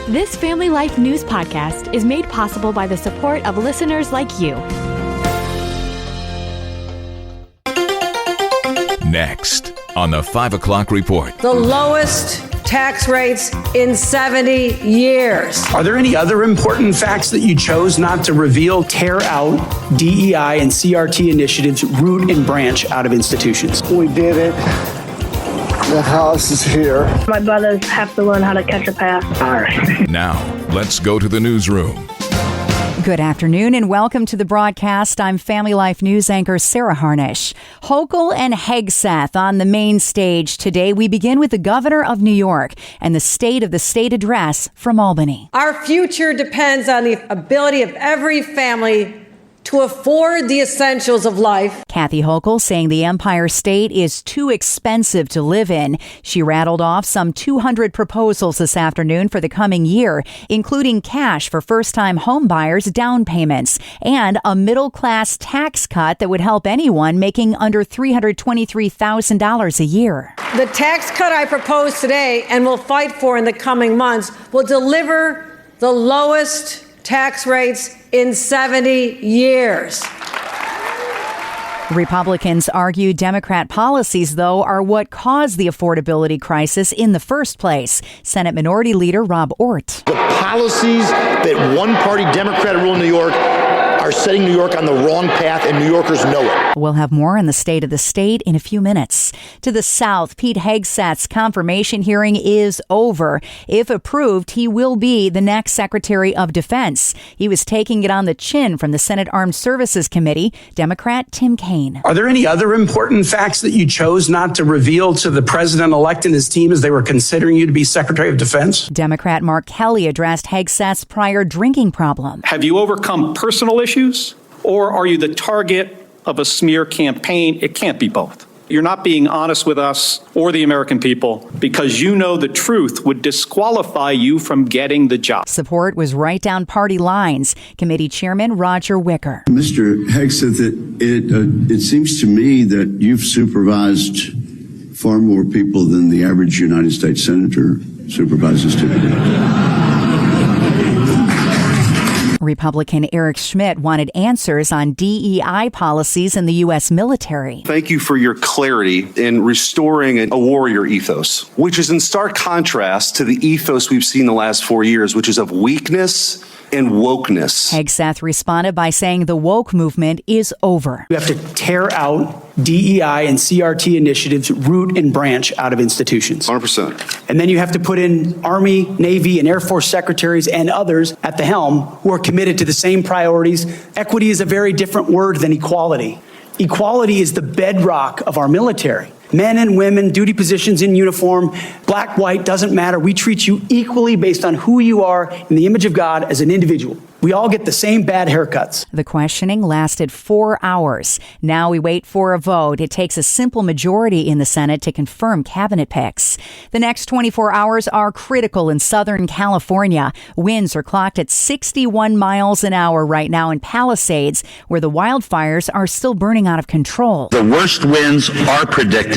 This Family Life News podcast is made possible by the support of listeners like you. Next on the 5 o'clock report. The lowest tax rates in 70 years. Are there any other important facts that you chose not to reveal? Tear out DEI and CRT initiatives, root and branch out of institutions. We did it. The house is here. My brothers have to learn how to catch a pass. All right. Now, let's go to the newsroom. Good afternoon and welcome to the broadcast. I'm Family Life News anchor Sarah Harnish. Hochul and Hegseth on the main stage today. We begin with the governor of New York and the State of the State address from Albany. Our future depends on the ability of every family to afford the essentials of life. Kathy Hochul saying the Empire State is too expensive to live in. She rattled off some 200 proposals this afternoon for the coming year, including cash for first-time home buyers' down payments and a middle-class tax cut that would help anyone making under $323,000 a year. The tax cut I propose today and will fight for in the coming months will deliver the lowest tax rates in 70 years. Republicans argue Democrat policies, though, are what caused the affordability crisis in the first place. Senate Minority Leader Rob Ort. The policies that one-party Democrat rule in New York are setting New York on the wrong path, and New Yorkers know it. We'll have more on the state of the state in a few minutes. To the south, Pete Hegseth's confirmation hearing is over. If approved, he will be the next Secretary of Defense. He was taking it on the chin from the Senate Armed Services Committee, Democrat Tim Kaine. Are there any other important facts that you chose not to reveal to the president-elect and his team as they were considering you to be Secretary of Defense? Democrat Mark Kelly addressed Hegseth's prior drinking problem. Have you overcome personal issues, or are you the target of a smear campaign? It can't be both. You're not being honest with us or the American people because you know the truth would disqualify you from getting the job. Support was right down party lines. Committee Chairman Roger Wicker. Mr. Hegseth, it seems to me that you've supervised far more people than the average United States Senator supervises typically. Republican Eric Schmidt wanted answers on DEI policies in the U.S. military. Thank you for your clarity in restoring a warrior ethos, which is in stark contrast to the ethos we've seen the last 4 years, which is of weakness and wokeness. Hegseth responded by saying the woke movement is over. You have to tear out DEI and CRT initiatives, root and branch out of institutions. 100%. And then you have to put in Army, Navy, and Air Force secretaries and others at the helm who are committed to the same priorities. Equity is a very different word than equality. Equality is the bedrock of our military. Men and women, duty positions in uniform, black, white, doesn't matter. We treat you equally based on who you are in the image of God as an individual. We all get the same bad haircuts. The questioning lasted 4 hours. Now we wait for a vote. It takes a simple majority in the Senate to confirm cabinet picks. The next 24 hours are critical in Southern California. Winds are clocked at 61 miles an hour right now in Palisades, where the wildfires are still burning out of control. The worst winds are predicted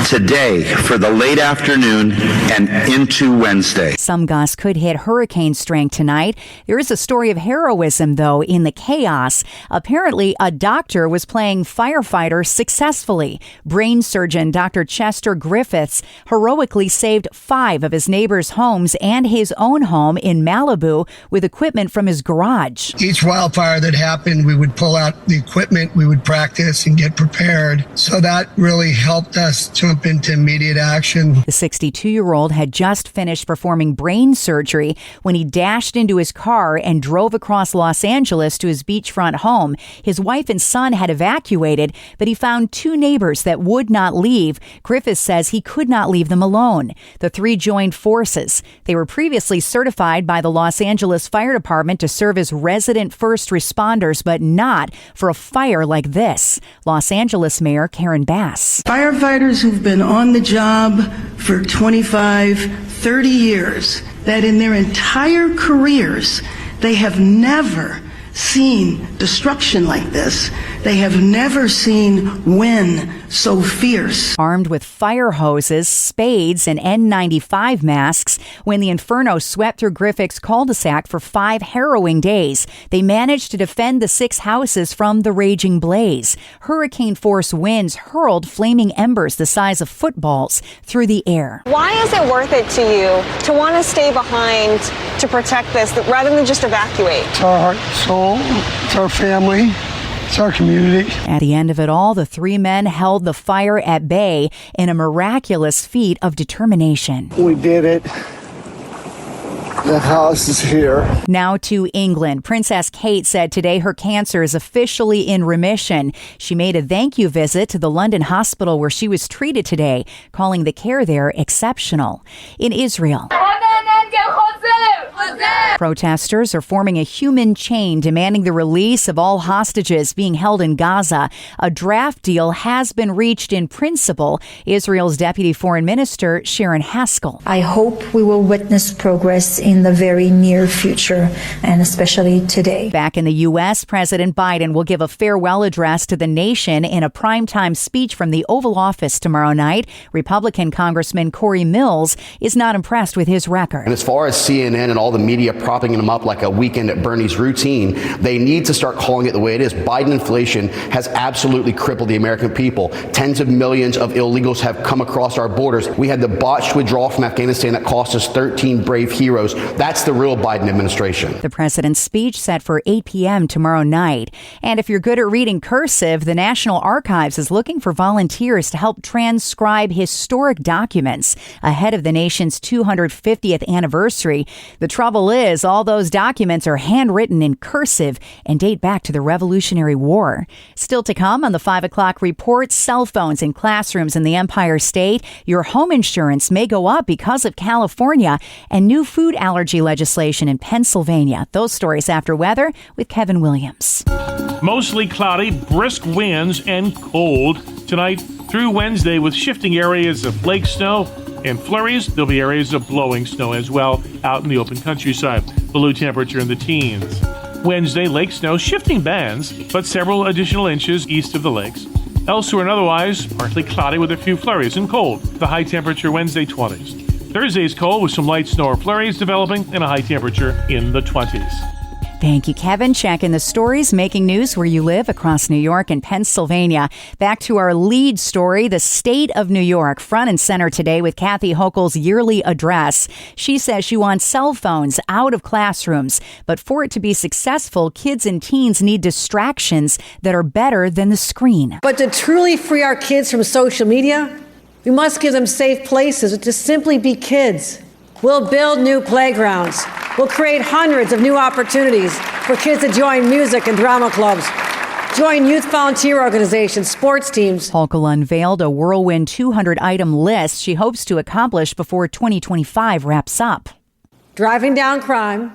today for the late afternoon and into Wednesday. Some gusts could hit hurricane strength tonight. There is a story of heroism, though, in the chaos. Apparently, a doctor was playing firefighter successfully. Brain surgeon Dr. Chester Griffiths heroically saved 5 of his neighbors' homes and his own home in Malibu with equipment from his garage. Each wildfire that happened, we would pull out the equipment, we would practice and get prepared. So that really helped us jump into immediate action. The 62-year-old had just finished performing brain surgery when he dashed into his car and drove across Los Angeles to his beachfront home. His wife and son had evacuated, but he found 2 neighbors that would not leave. Griffiths says he could not leave them alone. The 3 joined forces. They were previously certified by the Los Angeles Fire Department to serve as resident first responders, but not for a fire like this. Los Angeles Mayor Karen Bass. Firefighters who've been on the job for 25, 30 years, that in their entire careers, they have never seen destruction like this. They have never seen wind so fierce. Armed with fire hoses, spades, and N95 masks, when the inferno swept through Griffith's cul-de-sac for 5 harrowing days, they managed to defend the 6 houses from the raging blaze. Hurricane-force winds hurled flaming embers the size of footballs through the air. Why is it worth it to you to want to stay behind to protect this rather than just evacuate? It's our heart and soul. It's our family. It's our community. At the end of it all, the 3 men held the fire at bay in a miraculous feat of determination. We did it. The house is here. Now to England. Princess Kate said today her cancer is officially in remission. She made a thank you visit to the London hospital where she was treated today, calling the care there exceptional. In Israel, protesters are forming a human chain demanding the release of all hostages being held in Gaza. A draft deal has been reached in principle. Israel's Deputy Foreign Minister Sharon Haskell. I hope we will witness progress in the very near future, and especially today. Back in the U.S., President Biden will give a farewell address to the nation in a primetime speech from the Oval Office tomorrow night. Republican Congressman Corey Mills is not impressed with his record. And as far as CNN and all the media propping him up like a weekend at Bernie's routine, they need to start calling it the way it is. Biden inflation has absolutely crippled the American people. Tens of millions of illegals have come across our borders. We had the botched withdrawal from Afghanistan that cost us 13 brave heroes. That's the real Biden administration. The president's speech set for 8 p.m. tomorrow night. And if you're good at reading cursive, the National Archives is looking for volunteers to help transcribe historic documents ahead of the nation's 250th anniversary. The trouble is, all those documents are handwritten in cursive and date back to the Revolutionary War. Still to come on the 5 o'clock report, cell phones in classrooms in the Empire State. Your home insurance may go up because of California, and new food allergy legislation in Pennsylvania. Those stories after weather with Kevin Williams. Mostly cloudy, brisk winds, and cold tonight through Wednesday with shifting areas of flake snow and flurries. There'll be areas of blowing snow as well out in the open countryside. Below temperature in the teens. Wednesday, lake snow, shifting bands, but several additional inches east of the lakes. Elsewhere and otherwise, partly cloudy with a few flurries and cold. The high temperature Wednesday, 20s. Thursday's cold with some light snow or flurries developing and a high temperature in the 20s. Thank you, Kevin. Checking the stories making news where you live across New York and Pennsylvania. Back to our lead story, the state of New York, front and center today with Kathy Hochul's yearly address. She says she wants cell phones out of classrooms, but for it to be successful, kids and teens need distractions that are better than the screen. But to truly free our kids from social media, we must give them safe places to simply be kids. We'll build new playgrounds. We'll create hundreds of new opportunities for kids to join music and drama clubs, join youth volunteer organizations, sports teams. Hochul unveiled a whirlwind 200-item list she hopes to accomplish before 2025 wraps up. Driving down crime,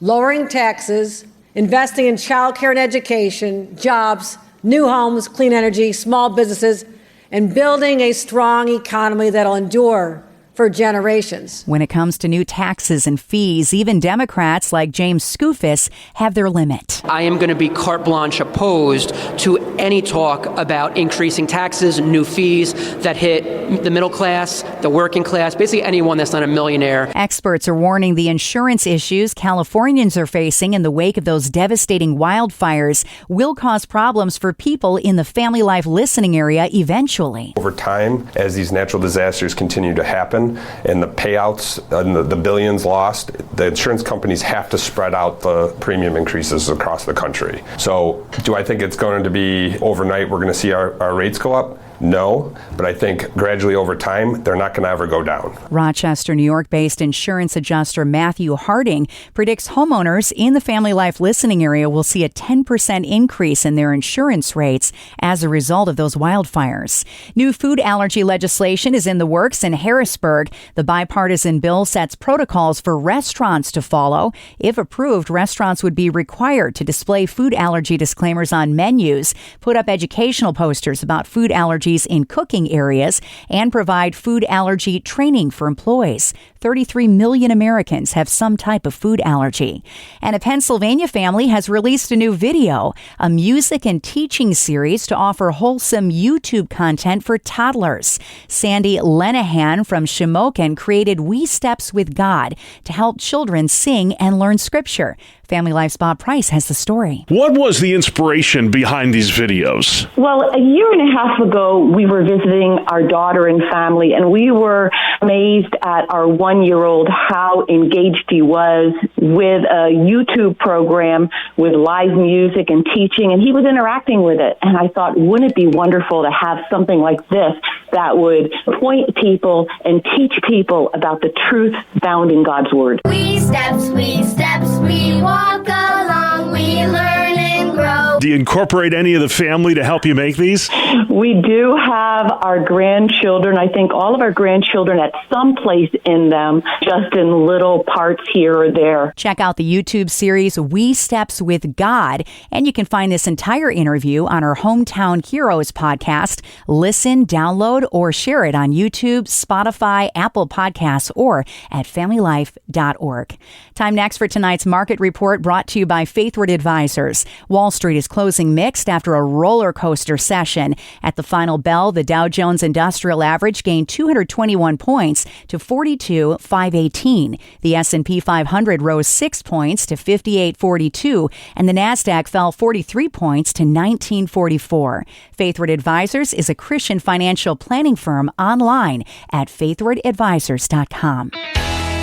lowering taxes, investing in childcare and education, jobs, new homes, clean energy, small businesses, and building a strong economy that'll endure for generations. When it comes to new taxes and fees, even Democrats like James Skoufis have their limit. I am going to be carte blanche opposed to any talk about increasing taxes and new fees that hit the middle class, the working class, basically anyone that's not a millionaire. Experts are warning the insurance issues Californians are facing in the wake of those devastating wildfires will cause problems for people in the Family Life listening area eventually. Over time, as these natural disasters continue to happen, and the payouts and the billions lost, the insurance companies have to spread out the premium increases across the country. So do I think it's going to be overnight we're going to see our rates go up? No, but I think gradually over time, they're not going to ever go down. Rochester, New York-based insurance adjuster Matthew Harding predicts homeowners in the Family Life listening area will see a 10% increase in their insurance rates as a result of those wildfires. New food allergy legislation is in the works in Harrisburg. The bipartisan bill sets protocols for restaurants to follow. If approved, restaurants would be required to display food allergy disclaimers on menus, put up educational posters about food allergies in cooking areas, and provide food allergy training for employees. 33 million Americans have some type of food allergy. And a Pennsylvania family has released a new video, a music and teaching series to offer wholesome YouTube content for toddlers. Sandy Lenahan from Shamokin created We Steps with God to help children sing and learn scripture. Family Life's Bob Price has the story. What was the inspiration behind these videos? Well, a year and a half ago, we were visiting our daughter and family, and we were amazed at our 1-year-old how engaged he was with a YouTube program with live music and teaching, and he was interacting with it. And I thought, wouldn't it be wonderful to have something like this that would point people and teach people about the truth found in God's Word? We steps, we walk along, we learn and grow. Do you incorporate any of the family to help you make these? We do have our grandchildren. I think all of our grandchildren at some place in them, just in little parts here or there. Check out the YouTube series We Steps with God, and you can find this entire interview on our Hometown Heroes podcast. Listen, download, or share it on YouTube, Spotify, Apple Podcasts, or at familylife.org. Time next for tonight's market report brought to you by Faithward Advisors. Wall Street is closing mixed after a roller coaster session. At the final bell, the Dow Jones Industrial Average gained 221 points to 42,518. The S&P 500 rose 6 points to 5842, and the Nasdaq fell 43 points to 1944. Faithward Advisors is a Christian financial planning firm online at faithwardadvisors.com.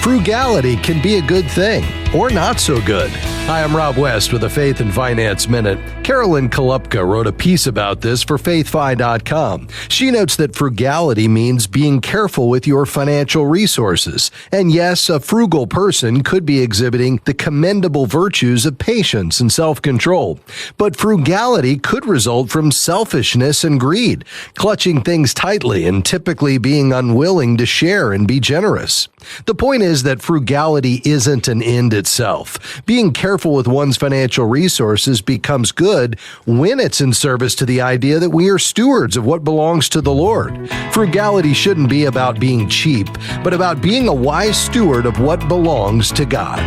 Frugality can be a good thing or not so good. Hi, I'm Rob West with a Faith and Finance Minute. Carolyn Kolupka wrote a piece about this for faithfi.com. She notes that frugality means being careful with your financial resources. And yes, a frugal person could be exhibiting the commendable virtues of patience and self-control. But frugality could result from selfishness and greed, clutching things tightly and typically being unwilling to share and be generous. The point is that frugality isn't an end itself. Being careful with one's financial resources becomes good when it's in service to the idea that we are stewards of what belongs to the Lord. Frugality shouldn't be about being cheap, but about being a wise steward of what belongs to God.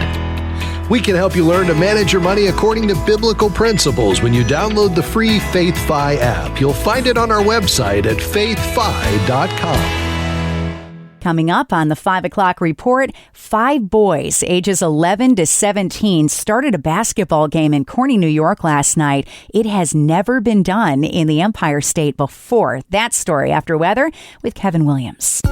We can help you learn to manage your money according to biblical principles when you download the free FaithFi app. You'll find it on our website at faithfi.com. Coming up on the 5 o'clock report, 5 boys ages 11 to 17 started a basketball game in Corning, New York last night. It has never been done in the Empire State before. That story after weather with Kevin Williams.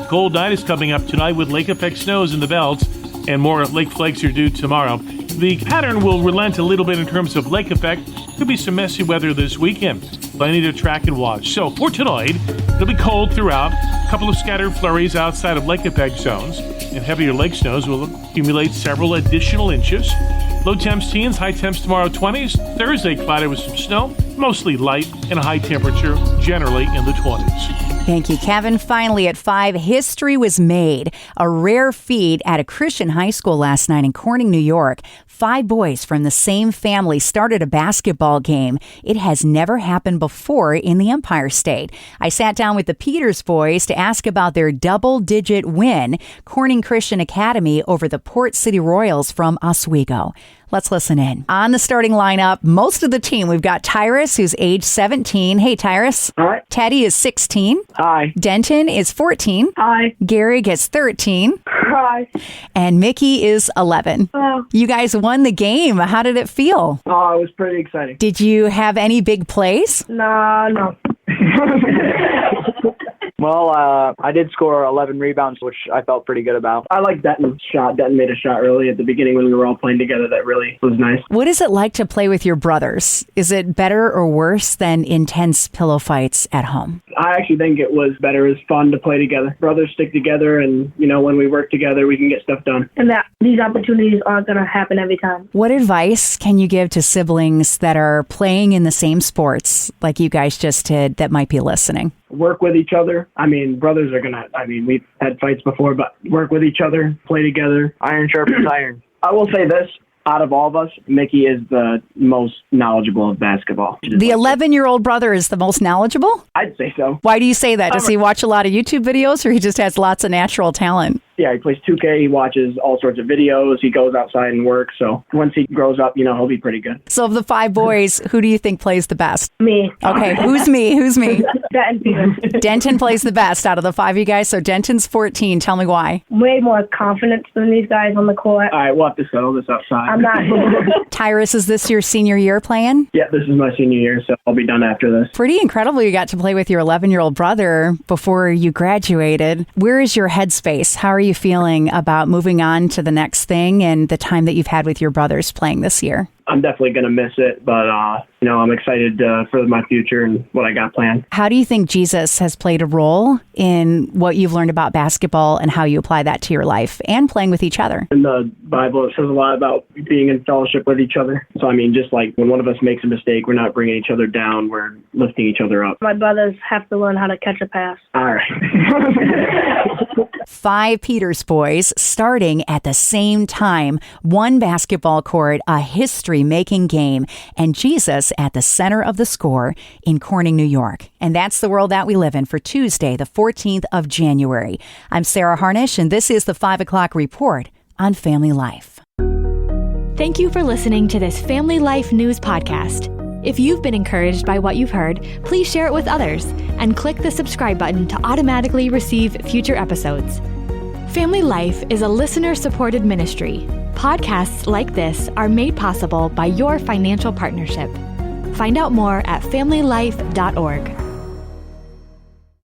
Cold night is coming up tonight with lake effect snows in the belts, and more lake flakes are due tomorrow. The pattern will relent a little bit in terms of lake effect. Could be some messy weather this weekend. Plenty to track and watch. So for tonight, it'll be cold throughout. A couple of scattered flurries outside of lake effect zones, and heavier lake snows will accumulate several additional inches. Low temps teens, high temps tomorrow 20s. Thursday cloudy with some snow, mostly light, and a high temperature generally in the 20s. Thank you, Kevin. Finally, at 5, history was made. A rare feat at a Christian high school last night in Corning, New York. 5 boys from the same family started a basketball game. It has never happened before in the Empire State. I sat down with the Peters boys to ask about their double-digit win, Corning Christian Academy over the Port City Royals from Oswego. Let's listen in. On the starting lineup, most of the team, we've got Tyrus, who's age 17. Hey, Tyrus. Hi. Teddy is 16. Hi. Denton is 14. Hi. Garrig is 13. Hi. And Mickey is 11. Hello. You guys won the game. How did it feel? Oh, it was pretty exciting. Did you have any big plays? No. Well, I did score 11 rebounds, which I felt pretty good about. I like Denton's shot. Denton made a shot early at the beginning when we were all playing together that really was nice. What is it like to play with your brothers? Is it better or worse than intense pillow fights at home? I actually think it was better. It's fun to play together. Brothers stick together, and, when we work together, we can get stuff done. And that these opportunities aren't going to happen every time. What advice can you give to siblings that are playing in the same sports like you guys just did that might be listening? Work with each other. Brothers are we've had fights before, but work with each other, play together. Iron sharpens iron. I will say this. Out of all of us, Mickey is the most knowledgeable of basketball. The 11-year-old brother is the most knowledgeable? I'd say so. Why do you say that? Does he watch a lot of YouTube videos, or he just has lots of natural talent? Yeah, he plays 2K. He watches all sorts of videos. He goes outside and works. So once he grows up, he'll be pretty good. So of the 5 boys, who do you think plays the best? Me. Okay, who's me? Who's me? Denton. Denton plays the best out of the 5 of you guys. So Denton's 14. Tell me why. Way more confidence than these guys on the court. All right, we'll have to settle this outside. I'm not. Tyrus, is this your senior year playing? Yeah, this is my senior year, so I'll be done after this. Pretty incredible you got to play with your 11-year-old brother before you graduated. Where is your headspace? How are you feeling about moving on to the next thing and the time that you've had with your brothers playing this year? I'm definitely going to miss it, but, I'm excited for my future and what I got planned. How do you think Jesus has played a role in what you've learned about basketball and how you apply that to your life and playing with each other? In the Bible, it says a lot about being in fellowship with each other. So, just like when one of us makes a mistake, we're not bringing each other down, we're lifting each other up. My brothers have to learn how to catch a pass. All right. 5 Peters boys starting at the same time. 1 basketball court, a history-making game, and Jesus at the center of the score in Corning, New York. And that's the world that we live in for Tuesday, the 14th of January. I'm Sarah Harnish, and this is the 5 o'clock report on Family Life. Thank you for listening to this Family Life News podcast. If you've been encouraged by what you've heard, please share it with others and click the subscribe button to automatically receive future episodes. Family Life is a listener-supported ministry. Podcasts like this are made possible by your financial partnership. Find out more at familylife.org.